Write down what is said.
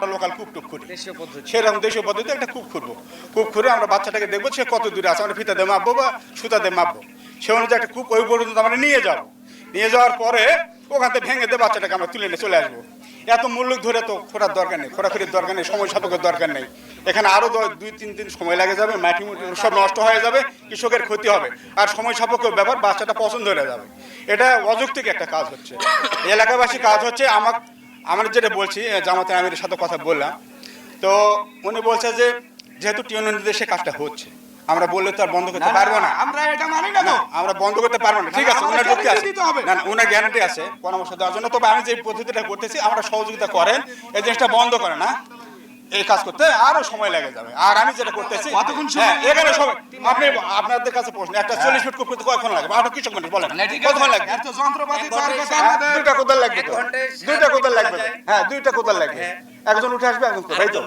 Local কূপ টুপ করি দেশীয় পদ্ধতি। সেরকম দেশীয় পদ্ধতি একটা কূপ খুঁড়বো। কূপ খুঁড়ে আমরা বাচ্চাটাকে দেখবো সে কত দূরে আছে, আমরা ফিতা দিয়ে মাপবো বা সুতা দিয়ে মাপবো। সে অনুযায়ী একটা কূপ ওই পর্যন্ত আমরা নিয়ে যাবো। নিয়ে যাওয়ার পরে ওখান থেকে ভেঙে দিয়ে বাচ্চাটাকে আমরা তুলে নিয়ে চলে আসবো। এত মূল্য ধরে তো খোঁড়ার দরকার নেই, খোঁড়াখুড়ির দরকার নেই, সময় সাপেক্ষের দরকার নেই। এখানে আরও 2-3 দিন সময় লাগে যাবে, মাটি মুটি সব নষ্ট হয়ে যাবে, কৃষকের ক্ষতি হবে। আর সময় সাপেক্ষ ব্যাপার, বাচ্চাটা পছন্দ হয়ে যাবে। এটা অযৌক্তিক একটা কাজ হচ্ছে। এলাকাবাসী কাজ হচ্ছে আমার যেটা বলছি, জামাতে আমিরের সাথে কথা বললাম, তো উনি বলছে যে যেহেতু টিউন নির্দেশে কাজটা হচ্ছে, আমরা বললে তো আর বন্ধ করতে পারবো না। আমরা এটা মানি না তো। আমরা বন্ধ করতে পারবো না, ঠিক আছে, আমাদের ওনার যুক্তি আছে। guarantee দিতে হবে। না না, ওনার গ্যারান্টি আছে পরামর্শ দেওয়ার জন্য। তবে আমি যে পদ্ধতিটা করতেছি, আমরা সহযোগিতা করেন, এই জিনিসটা বন্ধ করে না, এই কাজ করতে আরো সময় লেগে যাবে। আর আমি যেটা করতেছি, কতক্ষণ সময় হ্যাঁ, এখানে সময় আপনি আপনাদের কাছে প্রশ্ন, একটা 40 ফিট কূপ করতে কতক্ষণ লাগবে? আপনার কৃষক মানুষ বলেন কতক্ষণ লাগবে? এত যন্ত্রপাতি তো আর কাছে হ্যাঁ, আমাদের। দুইটা কোদাল লাগবে তো, এক ঘন্টায় দুইটা কোদাল লাগবে তো। যায়। হ্যাঁ, দুইটা কোদাল লাগবে। হ্যাঁ। একজন উঠে আসবে, একজন তো, তাই তো?